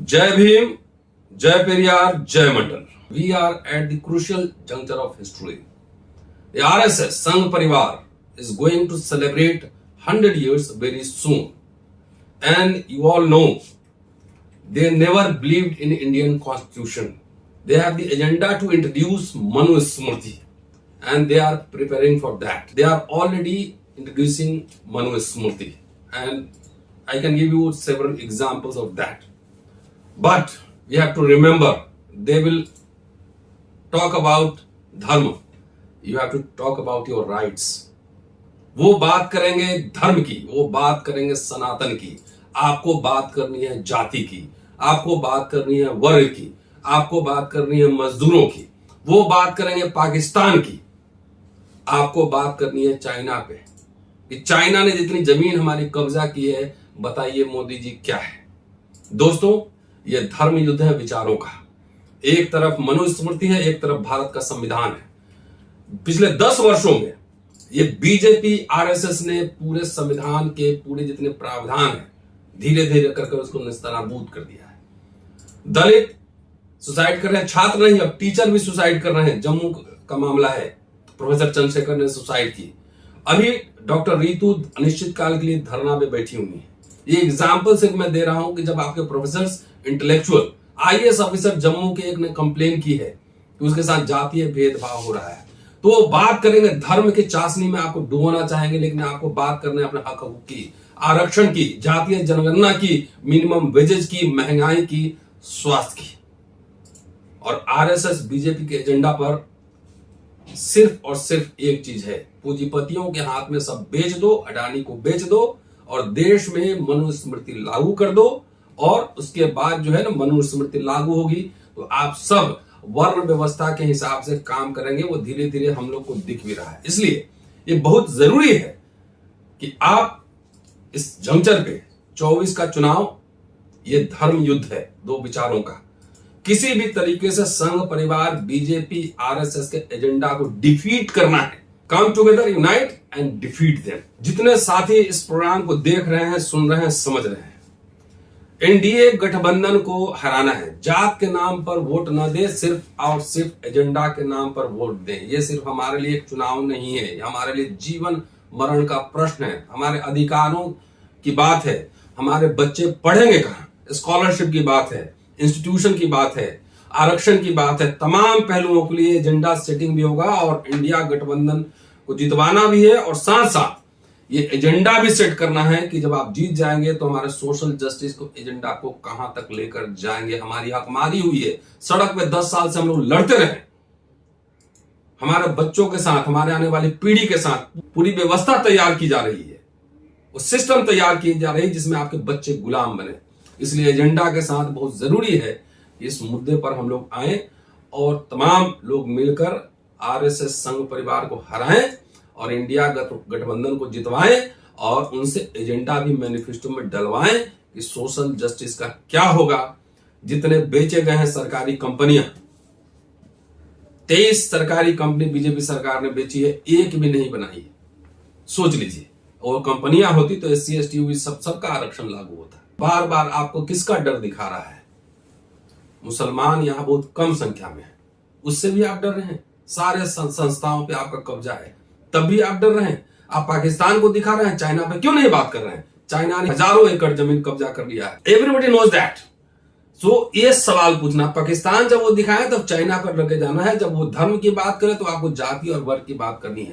जय भीम, जय पेरियार, जय मंडल. We are at the crucial juncture of history. The RSS Sangh Parivar is going to celebrate 100 years very soon. And you all know, they never believed in Indian constitution. They have the agenda to introduce Manu Smriti. And they are preparing for that. They are already introducing Manu Smriti. And I can give you several examples of that. But we have to remember, they will talk about dharma. You have to talk about your rights. वो बात करेंगे धर्म की, वो बात करेंगे सनातन की. आपको बात करनी है जाति की, आपको बात करनी है वर्ग की, आपको बात करनी है मजदूरों की. वो बात करेंगे पाकिस्तान की, आपको बात करनी है चाइना पे कि चाइना ने जितनी जमीन हमारी कब्जा की है, बताइए मोदी जी क्या है. दोस्तों, यह धर्म युद्ध है विचारों का. एक तरफ मनुस्मृति है, एक तरफ भारत का संविधान है. पिछले 10 वर्षों में ये बीजेपी आरएसएस ने पूरे संविधान के पूरे जितने प्रावधान हैं धीरे धीरे करके उसको निस्तानाबूद कर दिया है. दलित सुसाइड कर रहे हैं, छात्र नहीं अब टीचर भी सुसाइड कर रहे हैं. जम्मू का मामला है, प्रोफेसर चंद्रशेखर ने सुसाइड की. अभी डॉक्टर रीतू अनिश्चित काल के लिए धरना पे बैठी हुई है. ये एग्जाम्पल सिर्फ मैं दे रहा हूं कि जब आपके professor intellectual IAS officer Jammu के एक ने कंप्लेन की है कि उसके साथ जातीय भेदभाव हो रहा है, तो वो बात करेंगे धर्म के चाशनी में आपको डुबोना चाहेंगे, लेकिन आपको बात करने अपने हक हकूक की, आरक्षण की, जातीय जनगणना की, मिनिमम वेजेज की, महंगाई की, स्वास्थ्य की. और आरएसएस बीजेपी के एजेंडा पर सिर्फ और सिर्फ एक चीज है, पूंजीपतियों के हाथ में सब बेच दो, अडानी को बेच दो और देश में मनुस्मृति लागू कर दो. और उसके बाद जो है ना मनुस्मृति लागू होगी तो आप सब वर्ण व्यवस्था के हिसाब से काम करेंगे. वो धीरे धीरे हम लोग को दिख भी रहा है. इसलिए ये बहुत जरूरी है कि आप इस जंक्चर पे 24 का चुनाव, ये धर्म युद्ध है दो विचारों का. किसी भी तरीके से संघ परिवार बीजेपी आरएसएस के एजेंडा को डिफीट करना है. Come together, unite and defeat them. जितने साथी इस प्रोग्राम को देख रहे हैं, सुन रहे हैं, समझ रहे हैं, एनडीए गठबंधन को हराना है. जात के नाम पर वोट न दे, सिर्फ और सिर्फ एजेंडा के नाम पर वोट दें. ये सिर्फ हमारे लिए एक चुनाव नहीं है, हमारे लिए जीवन मरण का प्रश्न है. हमारे अधिकारों की बात है, हमारे बच्चे पढ़ेंगे कहां, स्कॉलरशिप की बात है, इंस्टीट्यूशन की बात है, आरक्षण की बात है. तमाम पहलुओं के लिए एजेंडा सेटिंग भी होगा और इंडिया गठबंधन को जितवाना भी है. और साथ साथ ये एजेंडा भी सेट करना है कि जब आप जीत जाएंगे तो हमारे सोशल जस्टिस को एजेंडा को कहां तक लेकर जाएंगे. हमारी हकमारी हुई है, सड़क पे 10 साल से हम लोग लड़ते रहे. हमारे बच्चों के साथ, हमारे आने वाली पीढ़ी के साथ पूरी व्यवस्था तैयार की जा रही है, वो सिस्टम तैयार की जा रही है जिसमें आपके बच्चे गुलाम बने. इसलिए एजेंडा के साथ बहुत जरूरी है इस मुद्दे पर हम लोग आए और तमाम लोग मिलकर आरएसएस संघ परिवार को हराएं और इंडिया गठबंधन को जितवाएं और उनसे एजेंडा भी मैनिफेस्टो में डलवाएं कि सोशल जस्टिस का क्या होगा. जितने बेचे गए हैं सरकारी कंपनियां, 23 सरकारी कंपनी बीजेपी सरकार ने बेची है, एक भी नहीं बनाई है. सोच लीजिए, और कंपनियां होती तो SC ST OBC सबका आरक्षण लागू होता. बार बार आपको किसका डर दिखा रहा है? मुसलमान यहां बहुत कम संख्या में है, उससे भी आप डर रहे हैं. सारे संस्थाओं पे आपका कब्जा है, तब भी आप डर रहे हैं. आप पाकिस्तान को दिखा रहे हैं, चाइना पे क्यों नहीं बात कर रहे हैं? चाइना ने हजारों एकड़ जमीन कब्जा कर लिया है. Everybody knows that. सो ये सवाल पूछना, पाकिस्तान जब वो दिखाए तब चाइना पर लगे जाना है, जब वो धर्म की बात करे तो आपको जाति और वर्ग की बात करनी है.